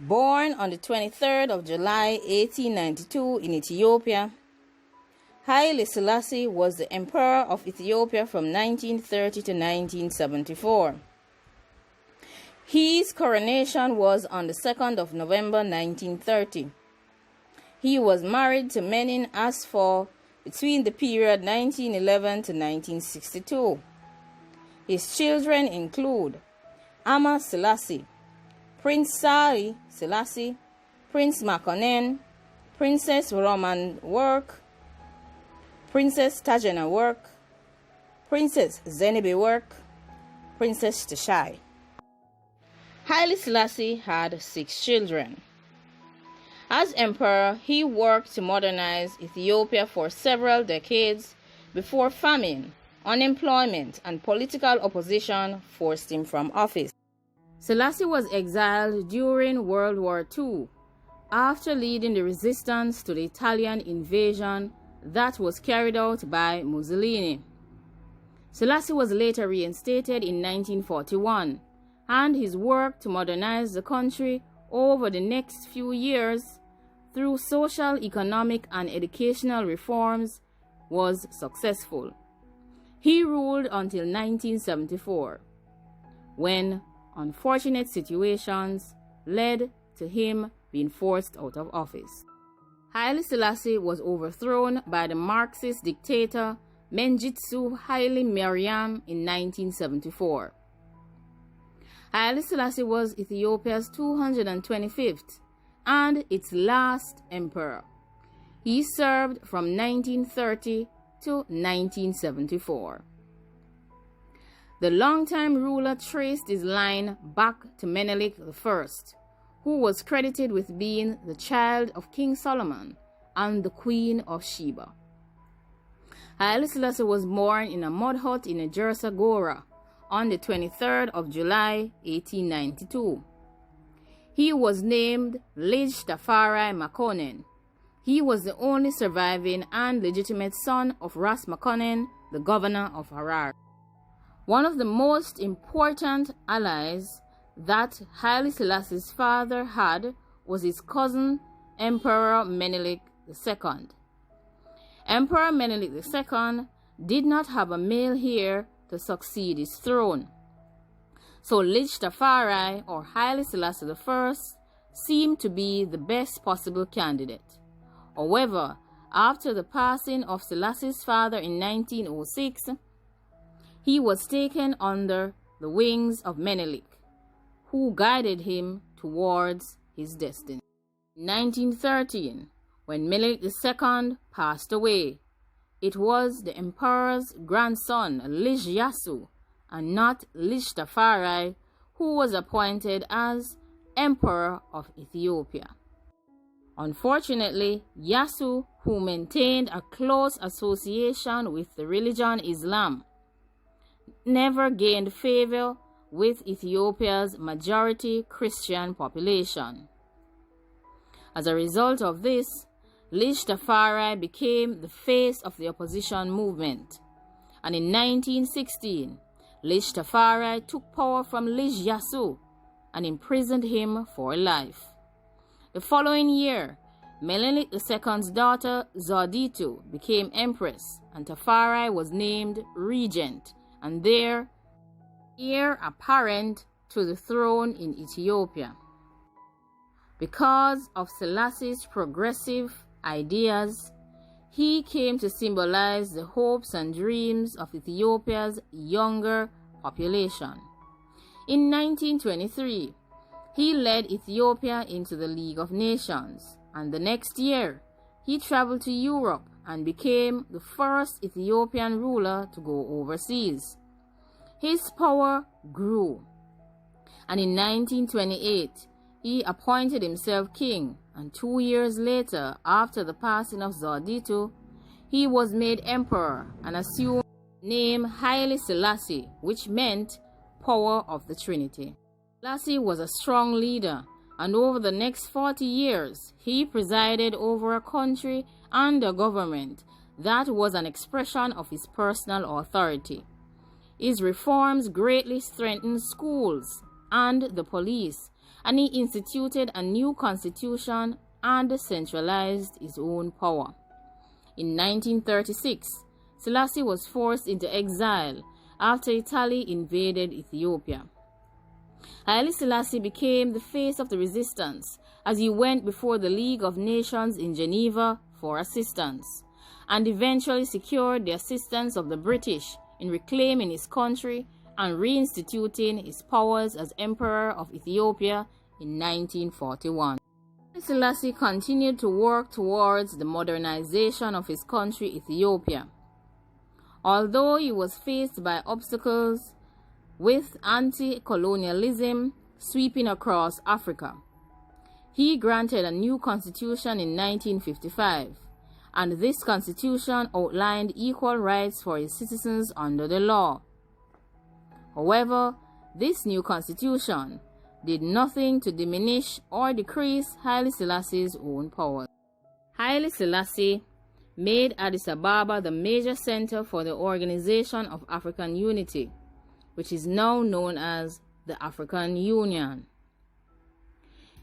Born on the 23rd of July 1892 in Ethiopia, Haile Selassie was the Emperor of Ethiopia from 1930 to 1974. His coronation was on the 2nd of November 1930. He was married to Menin Asfor between the period 1911 to 1962. His children include Amma Selassie, Prince Sari Selassie, Prince Makonnen, Princess Roman Work, Princess Tajana Work, Princess Zenibe Work, Princess Teshai. Haile Selassie had 6 children. As emperor, he worked to modernize Ethiopia for several decades before famine, unemployment, and political opposition forced him from office. Selassie was exiled during World War II after leading the resistance to the Italian invasion that was carried out by Mussolini. Selassie was later reinstated in 1941, and his work to modernize the country over the next few years through social, economic, and educational reforms was successful. He ruled until 1974, when unfortunate situations led to him being forced out of office. Haile Selassie was overthrown by the Marxist dictator Mengistu Haile Mariam in 1974. Haile Selassie was Ethiopia's 225th and its last emperor. He served from 1930 to 1974. The longtime ruler traced his line back to Menelik I, who was credited with being the child of King Solomon and the Queen of Sheba. Haile Selassie was born in a mud hut in Ejersa Gora on the 23rd of July 1892. He was named Lige Tafari Makonnen. He was the only surviving and legitimate son of Ras Makonnen, the governor of Harar. One of the most important allies that Haile Selassie's father had was his cousin, Emperor Menelik II. Emperor Menelik II did not have a male heir to succeed his throne, so Lige Tafari, or Haile Selassie I, seemed to be the best possible candidate. However, after the passing of Selassie's father in 1906, he was taken under the wings of Menelik, who guided him towards his destiny. In 1913, when Menelik II passed away, it was the emperor's grandson, Lige Yasu, and not Lige Tafari, who was appointed as Emperor of Ethiopia. Unfortunately, Yasu, who maintained a close association with the religion Islam, never gained favor with Ethiopia's majority Christian population. As a result of this, Lige Tafari became the face of the opposition movement, and in 1916, Lige Tafari took power from Lige Yasu and imprisoned him for life. The following year, Menelik II's daughter Zauditu became empress, and Tafari was named regent and heir apparent to the throne in Ethiopia. Because of Selassie's progressive ideas, he came to symbolize the hopes and dreams of Ethiopia's younger population. In 1923, he led Ethiopia into the League of Nations, and the next year, he traveled to Europe and became the first Ethiopian ruler to go overseas. His power grew, and in 1928, he appointed himself king, and 2 years later, after the passing of Zauditu, he was made emperor and assumed the name Haile Selassie, which meant power of the Trinity. Selassie was a strong leader, and over the next 40 years, he presided over a country and a government that was an expression of his personal authority. His reforms greatly strengthened schools and the police, and he instituted a new constitution and centralized his own power. In 1936, Selassie was forced into exile after Italy invaded Ethiopia. Haile Selassie became the face of the resistance as he went before the League of Nations in Geneva for assistance, and eventually secured the assistance of the British in reclaiming his country and reinstituting his powers as Emperor of Ethiopia in 1941. Haile Selassie continued to work towards the modernization of his country, Ethiopia. Although he was faced by obstacles with anti-colonialism sweeping across Africa, he granted a new constitution in 1955, and this constitution outlined equal rights for his citizens under the law. However, this new constitution did nothing to diminish or decrease Haile Selassie's own powers. Haile Selassie made Addis Ababa the major center for the Organization of African Unity, which is now known as the African Union.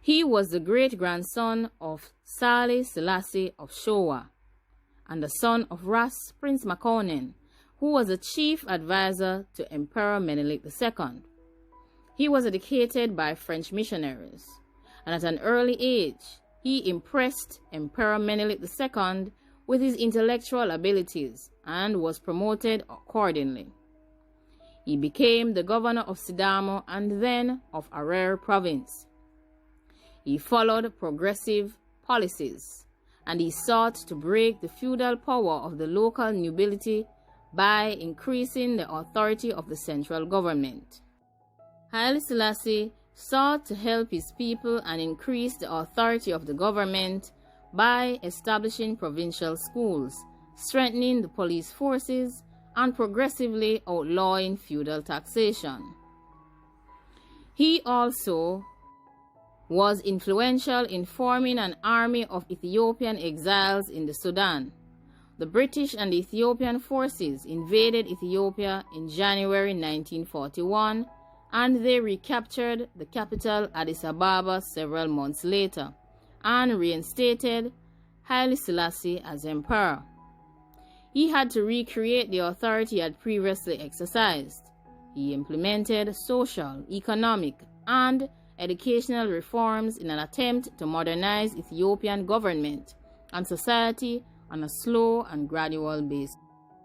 He was the great-grandson of Haile Selassie of Showa and the son of Ras Prince Makonnen, who was a chief advisor to Emperor Menelik II. He was educated by French missionaries, and at an early age, he impressed Emperor Menelik II with his intellectual abilities and was promoted accordingly. He became the governor of Sidamo and then of Arer province. He followed progressive policies, and he sought to break the feudal power of the local nobility by increasing the authority of the central government. Haile Selassie sought to help his people and increase the authority of the government by establishing provincial schools, strengthening the police forces, and progressively outlawing feudal taxation. He also was influential in forming an army of Ethiopian exiles in the Sudan. The British and Ethiopian forces invaded Ethiopia in January 1941, and they recaptured the capital Addis Ababa several months later and reinstated Haile Selassie as emperor. He had to recreate the authority he had previously exercised. He implemented social, economic, and educational reforms in an attempt to modernize Ethiopian government and society on a slow and gradual basis.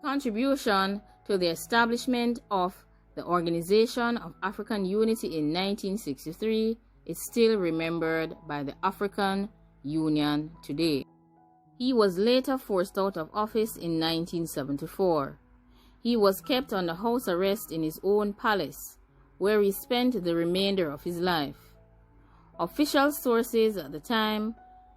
Contribution to the establishment of the Organization of African Unity in 1963 is still remembered by the African Union today. He was later forced out of office in 1974. He was kept under house arrest in his own palace, where he spent the remainder of his life. Official sources at the time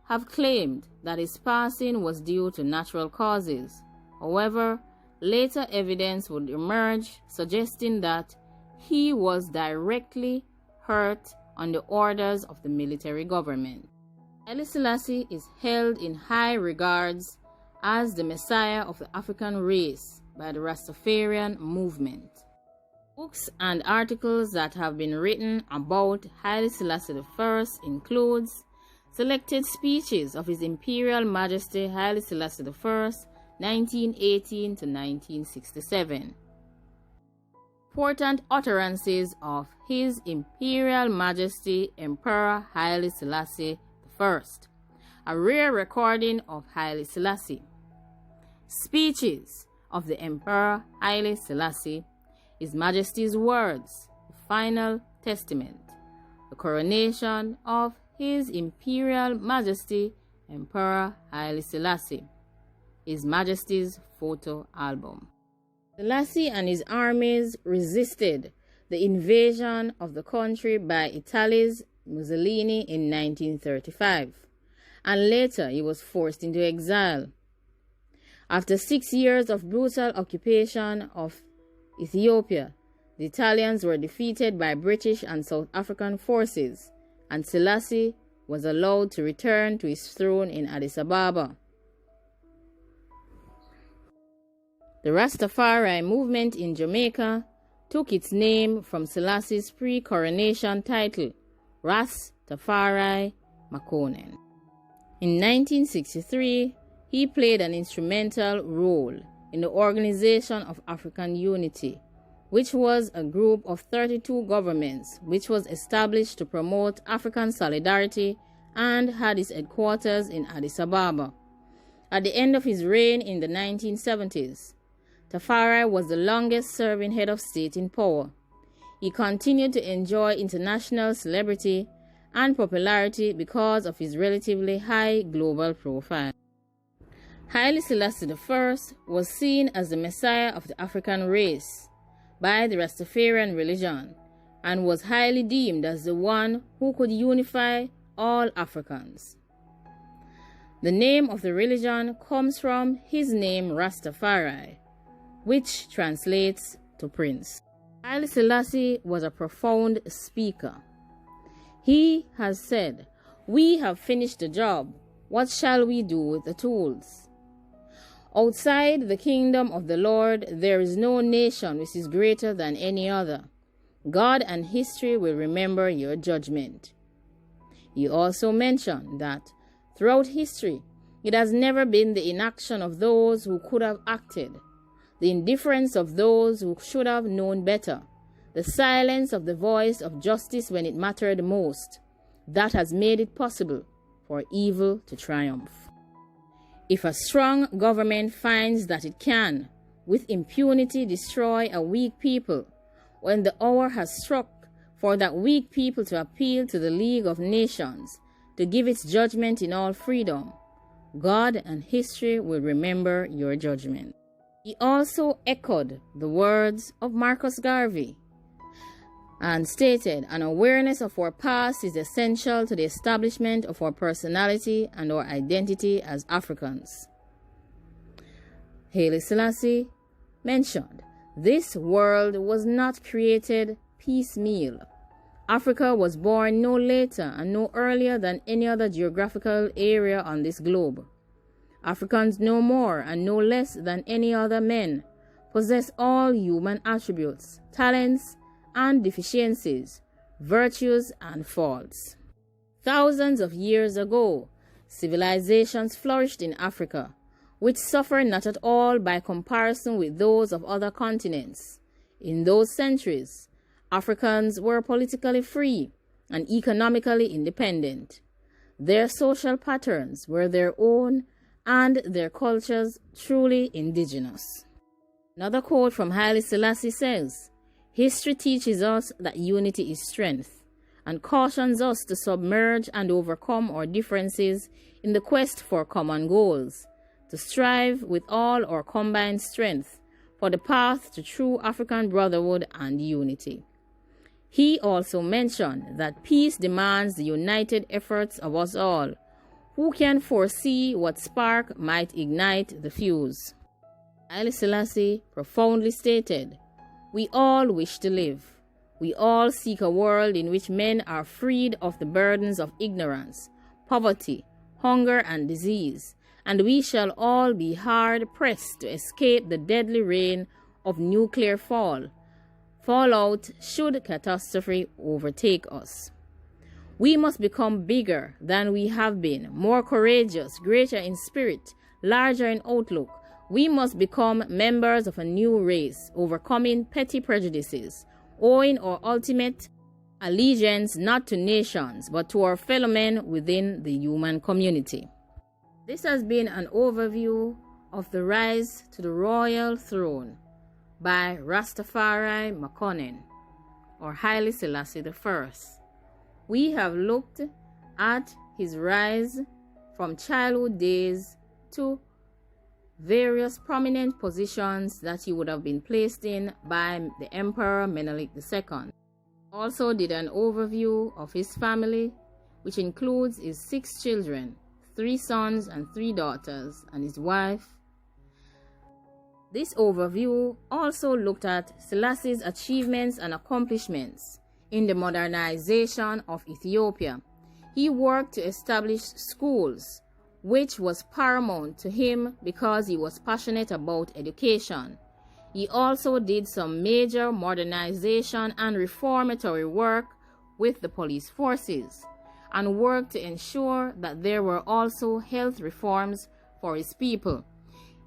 have claimed that his passing was due to natural causes. However, later evidence would emerge suggesting that he was directly hurt on the orders of the military government. Haile Selassie is held in high regards as the Messiah of the African race by the Rastafarian movement. Books and articles that have been written about Haile Selassie I includes selected speeches of His Imperial Majesty Haile Selassie I, 1918 to 1967. Important utterances of His Imperial Majesty Emperor Haile Selassie I. A rare recording of Haile Selassie. Speeches of the Emperor Haile Selassie, His Majesty's words, the final testament, the coronation of His Imperial Majesty Emperor Haile Selassie, His Majesty's photo album. Selassie and his armies resisted the invasion of the country by Italy's Mussolini in 1935, and later he was forced into exile. After 6 years of brutal occupation of Ethiopia, the Italians were defeated by British and South African forces, and Selassie was allowed to return to his throne in Addis Ababa. The Rastafari movement in Jamaica took its name from Selassie's pre-coronation title, Rastafari Makonnen. In 1963, he played an instrumental role in the Organization of African Unity, which was a group of 32 governments which was established to promote African solidarity and had its headquarters in Addis Ababa. At the end of his reign in the 1970s, Tafari was the longest-serving head of state in power. He continued to enjoy international celebrity and popularity because of his relatively high global profile. Haile Selassie I was seen as the Messiah of the African race by the Rastafarian religion and was highly deemed as the one who could unify all Africans. The name of the religion comes from his name Rastafari, which translates to prince. Haile Selassie was a profound speaker. He has said, "We have finished the job. What shall we do with the tools?" Outside the kingdom of the Lord, there is no nation which is greater than any other. God and history will remember your judgment. He also mentioned that throughout history, it has never been the inaction of those who could have acted, the indifference of those who should have known better, the silence of the voice of justice when it mattered most, that has made it possible for evil to triumph. If a strong government finds that it can, with impunity, destroy a weak people, when the hour has struck for that weak people to appeal to the League of Nations to give its judgment in all freedom, God and history will remember your judgment. He also echoed the words of Marcus Garvey and stated, "An awareness of our past is essential to the establishment of our personality and our identity as Africans." Haile Selassie mentioned, "This world was not created piecemeal. Africa was born no later and no earlier than any other geographical area on this globe. Africans no more and no less than any other men possess all human attributes, talents, and deficiencies, virtues and faults. Thousands of years ago, civilizations flourished in Africa, which suffered not at all by comparison with those of other continents. In those centuries, Africans were politically free and economically independent. Their social patterns were their own and their cultures truly indigenous." Another quote from Haile Selassie says, "History teaches us that unity is strength and cautions us to submerge and overcome our differences in the quest for common goals, to strive with all our combined strength for the path to true African brotherhood and unity." He also mentioned that peace demands the united efforts of us all. Who can foresee what spark might ignite the fuse? Haile Selassie profoundly stated, "We all wish to live. We all seek a world in which men are freed of the burdens of ignorance, poverty, hunger, and disease, and we shall all be hard-pressed to escape the deadly rain of nuclear fallout should catastrophe overtake us. We must become bigger than we have been, more courageous, greater in spirit, larger in outlook. We must become members of a new race, overcoming petty prejudices, owing our ultimate allegiance not to nations, but to our fellow men within the human community." This has been an overview of the rise to the royal throne by Rastafari Makonnen, or Haile Selassie I. We have looked at his rise from childhood days to various prominent positions that he would have been placed in by the Emperor Menelik II. Also did an overview of his family, which includes his 6 children, 3 sons and 3 daughters, and his wife. This overview also looked at Selassie's achievements and accomplishments in the modernization of Ethiopia. He worked to establish schools, which was paramount to him because he was passionate about education. He also did some major modernization and reformatory work with the police forces and worked to ensure that there were also health reforms for his people.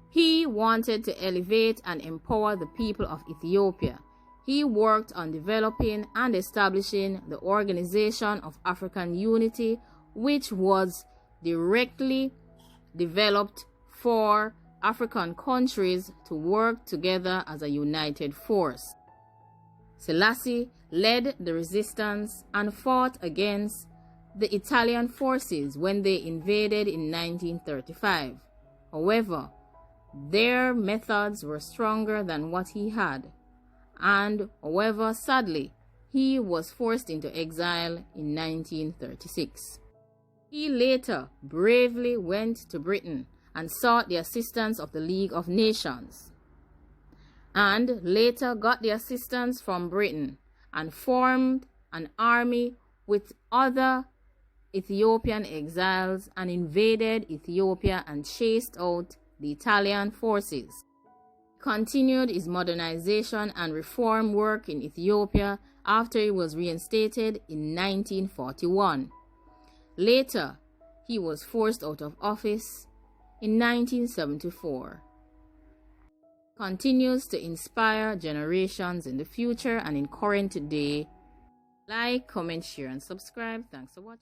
He wanted to elevate and empower the people of Ethiopia. He worked on developing and establishing the Organization of African Unity, which was directly developed for African countries to work together as a united force. Selassie led the resistance and fought against the Italian forces when they invaded in 1935. However, their methods were stronger than what he had, and however, sadly, he was forced into exile in 1936. He later bravely went to Britain and sought the assistance of the League of Nations, and later got the assistance from Britain and formed an army with other Ethiopian exiles and invaded Ethiopia and chased out the Italian forces. He continued his modernization and reform work in Ethiopia after he was reinstated in 1941. Later, he was forced out of office in 1974. Continues to inspire generations in the future and in current day. Like, comment, share, and subscribe. Thanks for watching.